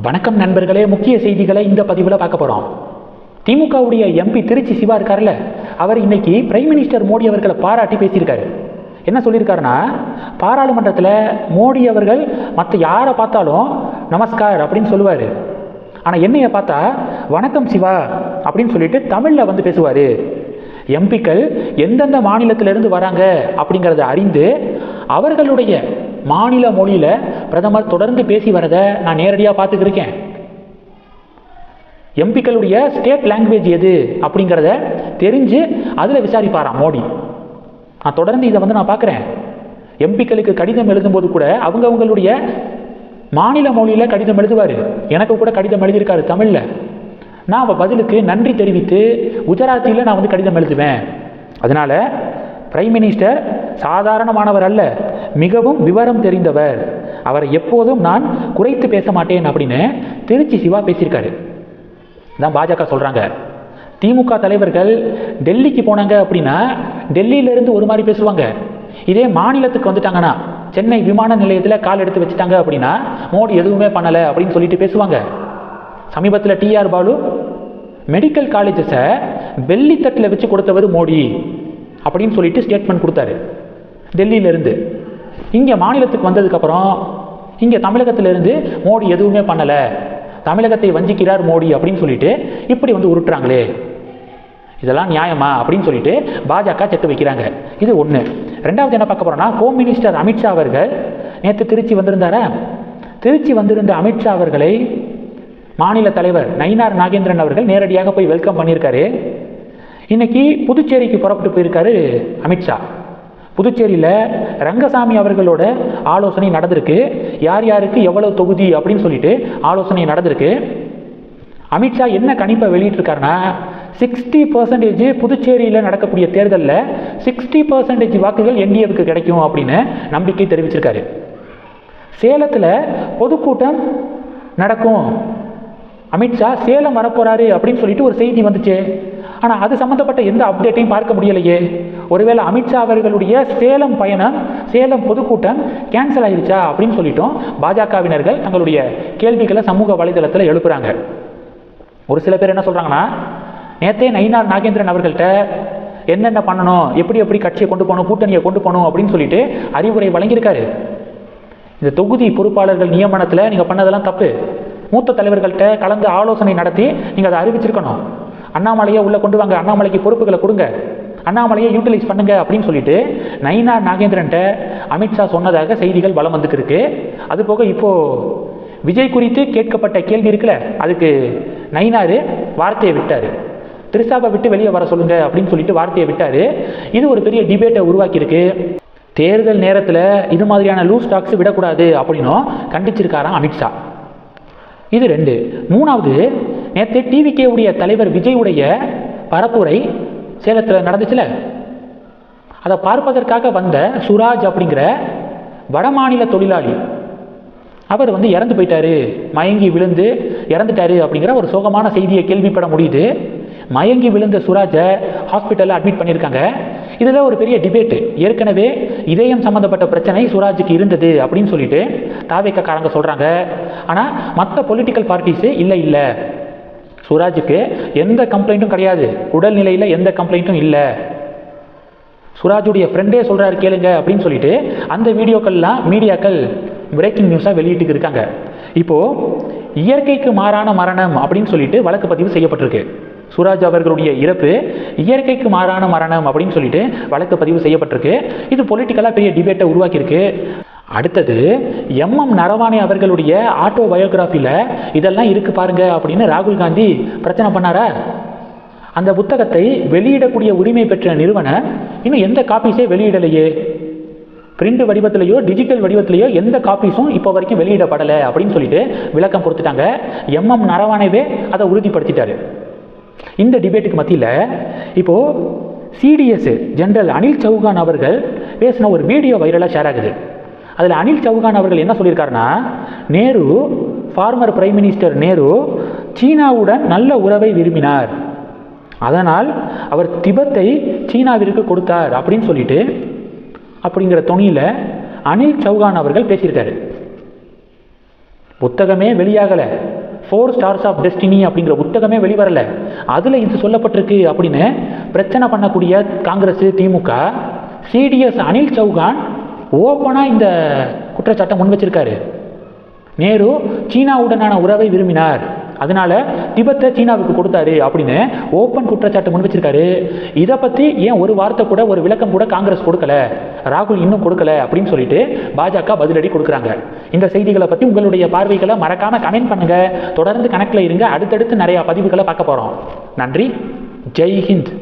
வணக்கம் நண்பர்களே, முக்கிய செய்திகளை இந்த பதிவில் பார்க்க போகிறோம். திமுகவுடைய எம்பி திருச்சி சிவா இருக்கார்ல, அவர் இன்னைக்கு பிரைம் மினிஸ்டர் மோடி அவர்களை பாராட்டி பேசியிருக்காரு. என்ன சொல்லியிருக்காருன்னா, பாராளுமன்றத்தில் மோடி அவர்கள் மற்ற யாரை பார்த்தாலும் நமஸ்கார் அப்படின்னு சொல்லுவார். ஆனால் என்னைய பார்த்தா வணக்கம் சிவா அப்படின்னு சொல்லிட்டு தமிழில் வந்து பேசுவார். எம்பிக்கள் எந்தெந்த மாநிலத்திலிருந்து வராங்க அப்படிங்கிறத அறிந்து அவர்களுடைய மாநில மொழியில் பிரதமர் தொடர்ந்து பேசி வரதை நான் நேரடியாக பார்த்துக்கிருக்கேன். எம்பிக்களுடைய ஸ்டேட் லாங்குவேஜ் எது அப்படிங்கிறத தெரிஞ்சு அதில் விசாரிப்பாராம் மோடி. நான் தொடர்ந்து இதை நான் பார்க்குறேன். எம்பிக்களுக்கு கடிதம் எழுதும்போது கூட அவங்களுடைய மாநில மொழியில் கடிதம் எழுதுவார். எனக்கு கூட கடிதம் எழுதியிருக்காரு தமிழில். நான் அவள் பதிலுக்கு நன்றி தெரிவித்து குஜராத்தியில் நான் கடிதம் எழுதுவேன். அதனால் பிரைம் மினிஸ்டர் சாதாரணமானவர் அல்ல, மிகவும் விவரம் தெரிந்தவர். அவரை எப்போதும் நான் குறைத்து பேச மாட்டேன் அப்படின்னு திருச்சி சிவா பேசியிருக்காரு. தான் பாஜக சொல்கிறாங்க. திமுக தலைவர்கள் டெல்லிக்கு போனாங்க அப்படின்னா டெல்லியிலேருந்து ஒரு மாதிரி பேசுவாங்க. இதே மாநிலத்துக்கு வந்துட்டாங்கன்னா, சென்னை விமான நிலையத்தில் கால் எடுத்து வச்சுட்டாங்க அப்படின்னா மோடி எதுவுமே பண்ணலை அப்படின்னு சொல்லிட்டு பேசுவாங்க. சமீபத்தில் டிஆர் பாலு மெடிக்கல் காலேஜஸை வெள்ளித்தட்டில் வச்சு கொடுத்தவர் மோடி அப்படின்னு சொல்லிட்டு ஸ்டேட்மெண்ட் கொடுத்தாரு. டெல்லியிலேருந்து இங்கே மாநிலத்துக்கு வந்ததுக்கப்புறம் இங்கே தமிழகத்திலிருந்து மோடி எதுவுமே பண்ணலை, தமிழகத்தை வஞ்சிக்கிறார் மோடி அப்படின்னு சொல்லிட்டு இப்படி உருட்டுறாங்களே, இதெல்லாம் நியாயமா அப்படின்னு சொல்லிட்டு பாஜக செட்டு வைக்கிறாங்க. இது ஒன்று. ரெண்டாவது என்ன பார்க்க போகிறோன்னா, ஹோம் மினிஸ்டர் அமித்ஷா அவர்கள் நேற்று திருச்சி வந்திருந்தாரா? திருச்சி வந்திருந்த அமித்ஷா அவர்களை மாநில தலைவர் நயினார் நாகேந்திரன் அவர்கள் நேரடியாக போய் வெல்கம் பண்ணியிருக்காரு. இன்னைக்கு புதுச்சேரிக்கு புறப்பட்டு போயிருக்காரு அமித்ஷா. புதுச்சேரியில் ரங்கசாமி அவர்களோட ஆலோசனை நடந்திருக்கு. யார் யாருக்கு எவ்வளவு தொகுதி அப்படின்னு சொல்லிட்டு ஆலோசனை நடந்திருக்கு. அமித்ஷா என்ன கணிப்பை வெளியிட்டிருக்காருன்னா, 60% புதுச்சேரியில் நடக்கக்கூடிய தேர்தலில் 60% வாக்குகள் என்டிஏவுக்கு கிடைக்கும் அப்படின்னு நம்பிக்கை தெரிவிச்சிருக்காரு. சேலத்தில் பொதுக்கூட்டம் நடக்கும், அமித்ஷா சேலம் வரப்போறாரு அப்படின்னு சொல்லிட்டு ஒரு செய்தி வந்துச்சு. ஆனால் அது சம்மந்தப்பட்ட எந்த அப்டேட்டையும் பார்க்க முடியலையே. ஒருவேளை அமித்ஷா அவர்களுடைய சேலம் பயணம், சேலம் பொதுக்கூட்டம் கேன்சல் ஆயிருச்சா அப்படின்னு சொல்லிட்டோம் பாஜகவினர்கள் தங்களுடைய கேள்விகளை சமூக வலைதளத்தில் எழுப்புறாங்க. ஒரு சில பேர் என்ன சொல்கிறாங்கன்னா, நேற்றே நயினார் நாகேந்திரன் அவர்கள்ட்ட என்னென்ன பண்ணணும், எப்படி கட்சியை கொண்டு போகணும், கூட்டணியை கொண்டு போகணும் அப்படின்னு சொல்லிட்டு அறிவுரை வழங்கியிருக்காரு. இந்த தொகுதி பொறுப்பாளர்கள் நியமனத்தில் நீங்கள் பண்ணதெல்லாம் தப்பு. மூத்த தலைவர்கள்ட்ட கலந்து ஆலோசனை நடத்தி நீங்கள் அதை அறிவிச்சிருக்கணும். அண்ணாமலையை உள்ளே கொண்டு வாங்க, அண்ணாமலைக்கு பொறுப்புகளை கொடுங்க, அண்ணாமலையை யூட்டிலைஸ் பண்ணுங்க அப்படின்னு சொல்லிட்டு நயினார் நாகேந்திரன்ட்ட அமித்ஷா சொன்னதாக செய்திகள் வலம் வந்துருக்கு. அதுபோக இப்போது விஜய் குறித்து கேட்கப்பட்ட கேள்வி இருக்குல்ல, அதுக்கு நயினார் வார்த்தையை விட்டார். திரிசாவை விட்டு வெளியே வர சொல்லுங்க அப்படின்னு சொல்லிட்டு வார்த்தையை விட்டார். இது ஒரு பெரிய டிபேட்டை உருவாக்கியிருக்கு. தேர்தல் நேரத்தில் இது மாதிரியான லூஸ் டாக்ஸ் விடக்கூடாது அப்படின்னும் கண்டிச்சிருக்காராம் அமித்ஷா. இது 2. மூணாவது, நேற்று டிவிகே உடைய தலைவர் விஜய் உடைய பரப்புரை சேலத்தில் நடந்துச்சுல, அதை பார்ப்பதற்காக வந்த சுராஜ் அப்படிங்கிற வடமாநில தொழிலாளி அவர் இறந்து போயிட்டாரு, மயங்கி விழுந்து இறந்துட்டாரு அப்படிங்கிற ஒரு சோகமான செய்தியை கேள்விப்பட முடியுது. மயங்கி விழுந்த சுராஜை ஹாஸ்பிட்டலில் அட்மிட் பண்ணியிருக்காங்க. இதில் ஒரு பெரிய டிபேட்டு. ஏற்கனவே இதயம் சம்மந்தப்பட்ட பிரச்சனை சுராஜுக்கு இருந்தது அப்படின்னு சொல்லிட்டு தாவேக்காரங்க சொல்கிறாங்க. ஆனால் மற்ற பொலிட்டிக்கல் பார்ட்டிஸு இல்லை, சுராஜுக்கு எந்த கம்ப்ளைண்ட்டும் கிடையாது, உடல்நிலையில் எந்த கம்ப்ளைண்ட்டும் இல்லை, சுராஜுடைய ஃப்ரெண்டே சொல்கிறாரு கேளுங்க அப்படின்னு சொல்லிட்டு அந்த வீடியோக்கள்லாம் மீடியாக்கள் பிரேக்கிங் நியூஸாக வெளியிட்டு இருக்காங்க. இப்போது இயற்கைக்கு மாறான மரணம் அப்படின்னு சொல்லிட்டு வழக்கு பதிவு செய்யப்பட்டிருக்கு. சுராஜ் அவர்களுடைய இறப்பு இயற்கைக்கு மாறான மரணம் அப்படின்னு சொல்லிட்டு வழக்கு பதிவு செய்யப்பட்டிருக்கு. இது பொலிட்டிக்கலாக பெரிய டிபேட்டை உருவாக்கியிருக்கு. அடுத்தது, எம்எம் நரவானே அவர்களுடைய ஆட்டோ பயோகிராஃபியில் இதெல்லாம் இருக்கு பாருங்க அப்படின்னு ராகுல் காந்தி பிரச்சனை பண்ணாரா? அந்த புத்தகத்தை வெளியிடக்கூடிய உரிமை பெற்ற நிறுவனம் இன்னும் எந்த காப்பீஸே வெளியிடலையே. பிரிண்ட் வடிவத்திலேயோ டிஜிட்டல் வடிவத்திலேயோ எந்த காப்பீஸும் இப்போ வரைக்கும் வெளியிடப்படலை அப்படின்னு சொல்லிட்டு விளக்கம் கொடுத்துட்டாங்க. எம்எம் நரவானேவே அதை உறுதிப்படுத்திட்டாரு. இந்த டிபேட்டுக்கு மத்தியில் இப்போது சிடிஎஸ் ஜெனரல் அனில் சௌகான் அவர்கள் பேசின ஒரு வீடியோ வைரலாக ஷேர் ஆகுது. அதில் அனில் சௌகான் அவர்கள் என்ன சொல்லியிருக்காருன்னா, Nehru, former prime minister Nehru சீனாவுடன் நல்ல உறவை விரும்பினார், அதனால் அவர் திபெத்தை சீனாவிற்கு கொடுத்தார் அப்படின்னு சொல்லிட்டு அப்படிங்கிற தொனியில் அனில் சௌகான் அவர்கள் பேசியிருக்காரு. புத்தகமே வெளியாகலை, 4 ஸ்டார்ஸ் ஆஃப் டெஸ்டினி அப்படிங்கிற புத்தகமே வெளிவரல, அதில் இது சொல்லப்பட்டிருக்கு அப்படின்னு பிரச்சனை பண்ணக்கூடிய காங்கிரஸ், திமுக, சிடிஎஸ் அனில் சௌகான் ஓப்பனாக இந்த குற்றச்சாட்டை முன் வச்சிருக்காரு. நேரு சீனாவுடனான உறவை விரும்பினார், அதனால திபெத்தை சீனாவுக்கு கொடுத்தாரு அப்படின்னு ஓப்பன் குற்றச்சாட்டு முன் வச்சிருக்காரு. இதை பற்றி ஏன் ஒரு வார்த்தை கூட, ஒரு விளக்கம் கூட காங்கிரஸ் கொடுக்கல, ராகுல் இன்னும் கொடுக்கல அப்படின்னு சொல்லிட்டு பாஜக பதிலடி கொடுக்குறாங்க. இந்த செய்திகளை பற்றி உங்களுடைய பார்வைகளை மறக்காம கமெண்ட் பண்ணுங்க. தொடர்ந்து கணக்கில் இருங்க. அடுத்தடுத்து நிறைய பதிவுகளை பார்க்க போறோம். நன்றி. ஜெய் ஹிந்த்.